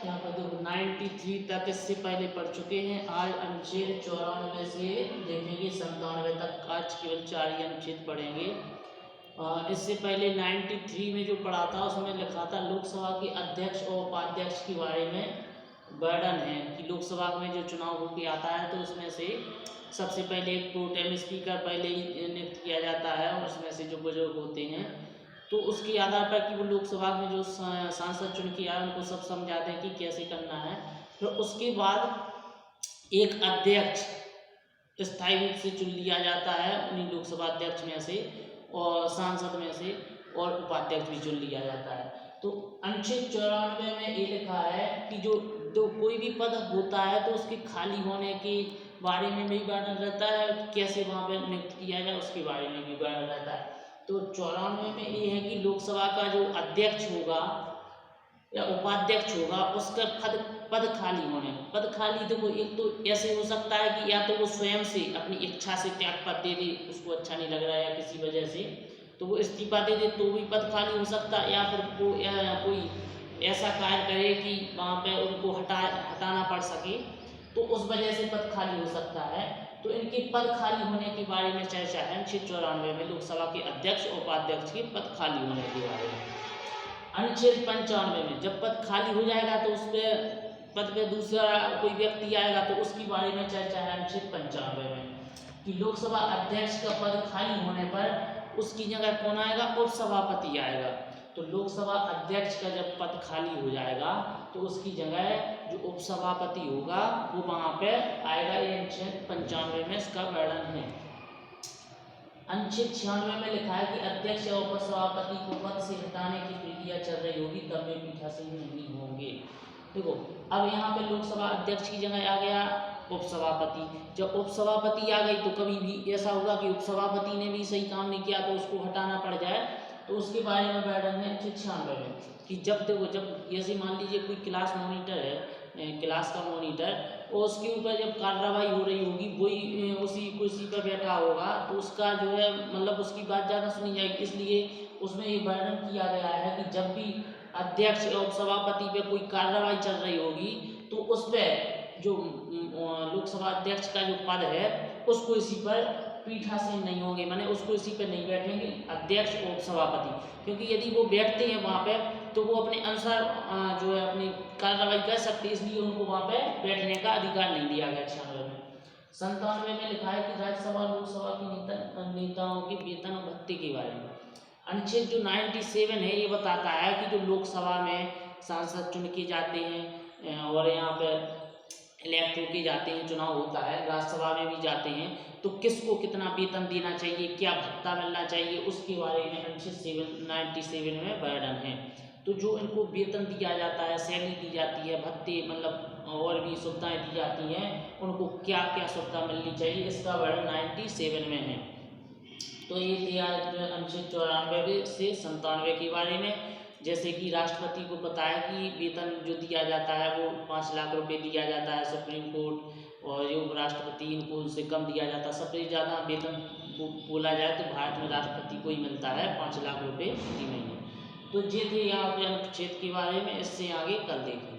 यहाँ पर देखो 93 तक इससे पहले पढ़ चुके हैं। आज अनुच्छेद 94 से देखेंगे 97 तक। आज केवल 4 ही अनुच्छेद पढ़ेंगे। इससे पहले 93 में जो पढ़ा था उसमें लिखा था लोकसभा के अध्यक्ष और उपाध्यक्ष के बारे में वर्णन है कि लोकसभा में जो चुनाव होकर आता है तो उसमें से सबसे पहले एक प्रोटेम स्पीकर पहले ही नियुक्त किया जाता है और उसमें से जो बुजुर्ग होते हैं तो उसके आधार पर कि वो लोकसभा में जो सांसद चुन के आए उनको सब समझाते हैं कि कैसे करना है। फिर उसके बाद एक अध्यक्ष स्थायी रूप से चुन लिया जाता है उन्हीं लोकसभा अध्यक्ष में से और सांसद में से, और उपाध्यक्ष भी चुन लिया जाता है। तो अनुच्छेद 94 में ये लिखा है कि जो कोई भी पद होता है तो उसके खाली होने के बारे में भी वर्णन रहता है, कैसे वहाँ पर नियुक्त किया जाए उसके बारे में भी वर्णन रहता है। तो 94 में ये है कि लोकसभा का जो अध्यक्ष होगा या उपाध्यक्ष होगा उसका पद खाली होने, पद खाली देखो एक तो ऐसे हो सकता है कि या तो वो स्वयं से अपनी इच्छा से त्यागपत्र दे दे, उसको अच्छा नहीं लग रहा है या किसी वजह से तो वो इस्तीफा दे दे तो भी पद खाली हो सकता है, या फिर वो कोई ऐसा कार्य करे कि वहाँ पे उनको हटाना पड़ सके तो उस वजह से पद खाली हो सकता है। तो इनके पद खाली होने के बारे में चर्चा है अनुच्छेद 94 में, लोकसभा के अध्यक्ष और उपाध्यक्ष के पद खाली होने के बारे में। अनुच्छेद 95 में जब पद खाली हो जाएगा तो उस पर पद पे दूसरा कोई व्यक्ति आएगा तो उसके बारे में चर्चा है अनुच्छेद 95 में कि लोकसभा अध्यक्ष का पद खाली होने पर उसकी जगह कौन आएगा, उपसभापति आएगा। तो लोकसभा अध्यक्ष का जब पद खाली हो जाएगा तो उसकी जगह जो उपसभापति होगा वो वहाँ पे आएगा। ये अनुच्छेद 95 में इसका वर्णन है। अनुच्छेद 96 में लिखा है कि अध्यक्ष या उपसभापति को पद से हटाने की प्रक्रिया चल रही होगी तब वे पीठासीन नहीं होंगे। देखो अब यहाँ पे लोकसभा अध्यक्ष की जगह आ गया उपसभापति। जब उपसभापति आ गई तो कभी भी ऐसा होगा कि उपसभापति ने भी सही काम नहीं किया तो उसको हटाना पड़ जाए, तो उसके बारे में वर्णन है अनुच्छेद 96 में कि जब देखो जब जैसे मान लीजिए कोई क्लास मॉनिटर है, क्लास का मॉनिटर, और उसके ऊपर जब कार्रवाई हो रही होगी वही उसी कुर्सी पर बैठा होगा तो उसका जो है मतलब उसकी बात ज़्यादा सुनी जाएगी। इसलिए उसमें ये वर्णन किया गया है कि जब भी अध्यक्ष या उपसभापति पे कोई कार्रवाई चल रही होगी तो उस पर जो लोकसभा अध्यक्ष का जो पद है उसको इसी पर पीठासीन नहीं होंगे, माने उसको इसी पर नहीं बैठेंगे अध्यक्ष और उपसभापति, क्योंकि यदि वो बैठते हैं वहाँ पे तो वो अपने अनुसार जो है अपनी कार्रवाई कर सकते, इसलिए उनको वहाँ पे बैठने का अधिकार नहीं दिया गया। 96 में 97 में लिखा है कि राज्यसभा लोकसभा के नेताओं के वेतन और भत्ते के बारे में। अनुच्छेद जो 97 है ये बताता है कि जो लोकसभा में सांसद चुन के जाते हैं और यहाँ पर इलेक्ट होके जाते हैं, चुनाव होता है, राज्यसभा में भी जाते हैं तो किसको कितना वेतन देना चाहिए, क्या भत्ता मिलना चाहिए, उसके बारे में अनुच्छेद 97 में वर्णन है। तो जो इनको वेतन दिया जाता है, सैलरी दी जाती है, भत्ते मतलब और भी सुविधाएं दी जाती हैं, उनको क्या क्या सुविधा मिलनी चाहिए इसका वर्णन 97 में है। तो ये दिया अनुच्छेद 94 से 97 के बारे में। जैसे कि राष्ट्रपति को पता है कि वेतन जो दिया जाता है वो 5 लाख रुपए दिया जाता है सुप्रीम कोर्ट, और जो राष्ट्रपति इनको उनसे कम दिया जाता है। सबसे ज़्यादा वेतन बोला जाए तो भारत में राष्ट्रपति को ही मिलता है 5 लाख रुपए प्रति महीने। तो ये थे यहाँ पे अनुच्छेद के बारे में, इससे आगे कल देखेंगे।